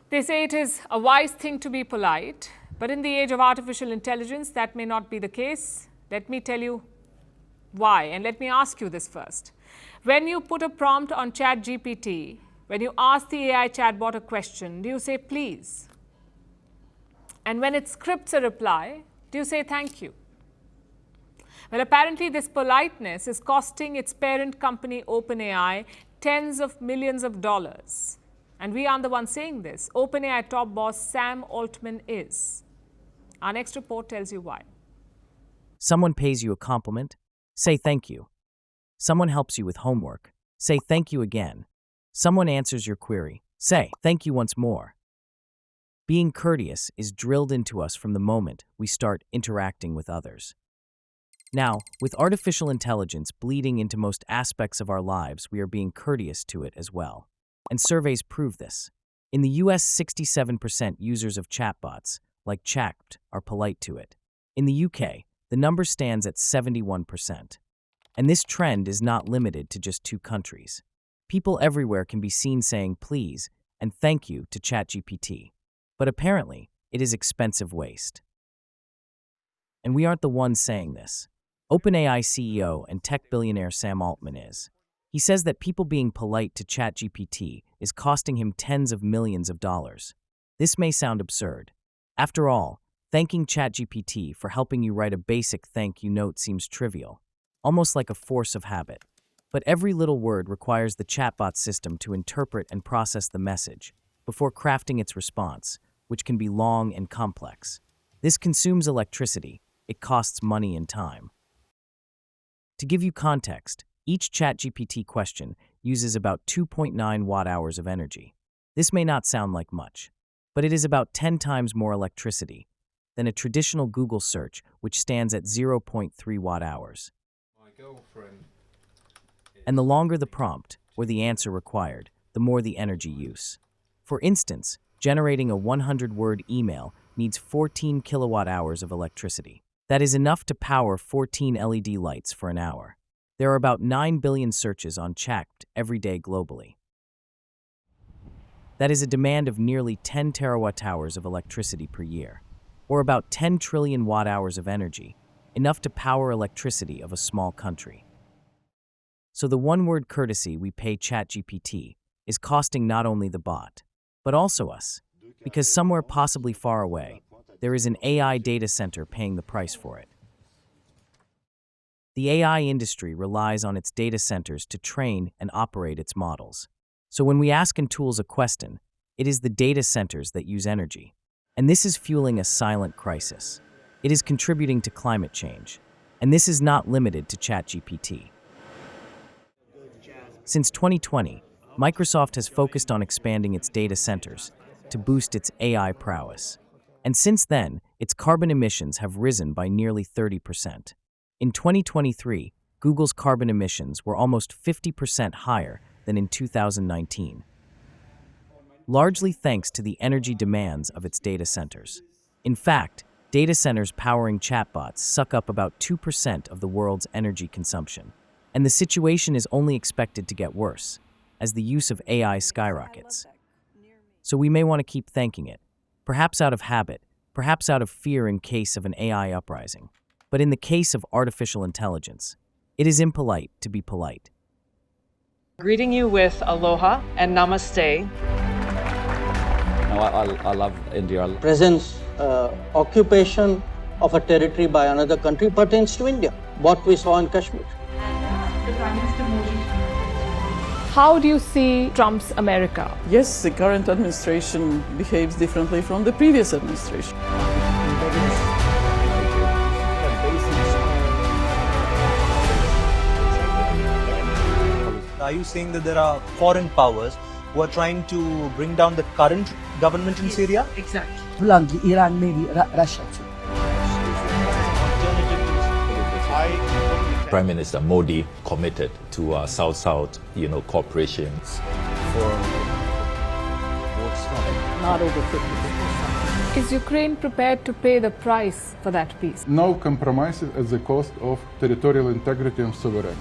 They say it is a wise thing to be polite, but in the age of artificial intelligence, that may not be the case. Let me tell you why, and let me ask you this first. When you put a prompt on ChatGPT, when you ask the AI chatbot a question, do you say please? And when it scripts a reply, do you say thank you? Well, apparently this politeness is costing its parent company OpenAI tens of millions of dollars. And we aren't the ones saying this. OpenAI top boss Sam Altman is. Our next report tells you why. Someone pays you a compliment, say thank you. Someone helps you with homework, say thank you again. Someone answers your query, say thank you once more. Being courteous is drilled into us from the moment we start interacting with others. Now, with artificial intelligence bleeding into most aspects of our lives, we are being courteous to it as well. And surveys prove this. In the US, 67% users of chatbots, like Chat, are polite to it. In the UK, the number stands at 71%. And this trend is not limited to just 2 countries. People everywhere can be seen saying please and thank you to ChatGPT. But apparently, it is expensive waste. And we aren't the ones saying this. OpenAI CEO and tech billionaire Sam Altman is. He says that people being polite to ChatGPT is costing him tens of millions of dollars. This may sound absurd. After all, thanking ChatGPT for helping you write a basic thank you note seems trivial, almost like a force of habit. But every little word requires the chatbot system to interpret and process the message before crafting its response, which can be long and complex. This consumes electricity. It costs money and time. To give you context, each ChatGPT question uses about 2.9 watt-hours of energy. This may not sound like much, but it is about 10 times more electricity than a traditional Google search, which stands at 0.3 watt-hours. And the longer the prompt, or the answer required, the more the energy use. For instance, generating a 100-word email needs 14 kilowatt-hours of electricity. That is enough to power 14 LED lights for an hour. There are about 9 billion searches on Chat every day globally. That is a demand of nearly 10 terawatt-hours of electricity per year, or about 10 trillion watt-hours of energy, enough to power electricity of a small country. So the one-word courtesy we pay ChatGPT is costing not only the bot, but also us, because somewhere possibly far away, there is an AI data center paying the price for it. The AI industry relies on its data centers to train and operate its models. So when we ask in tools a question, it is the data centers that use energy. And this is fueling a silent crisis. It is contributing to climate change. And this is not limited to ChatGPT. Since 2020, Microsoft has focused on expanding its data centers to boost its AI prowess. And since then, its carbon emissions have risen by nearly 30%. In 2023, Google's carbon emissions were almost 50% higher than in 2019, largely thanks to the energy demands of its data centers. In fact, data centers powering chatbots suck up about 2% of the world's energy consumption. And the situation is only expected to get worse as the use of AI skyrockets. So we may want to keep thanking it, perhaps out of habit, perhaps out of fear in case of an AI uprising. But in the case of artificial intelligence, it is impolite to be polite. Greeting you with aloha and namaste. No, I love India. Presence, occupation of a territory by another country pertains to India, what we saw in Kashmir. How do you see Trump's America? Yes, the current administration behaves differently from the previous administration. Are you saying that there are foreign powers who are trying to bring down the current government in Syria? Exactly. Bluntly, Iran, maybe Russia too. Prime Minister Modi committed to South-South, cooperation. Not over 50%. Is Ukraine prepared to pay the price for that peace? No compromises at the cost of territorial integrity and sovereignty.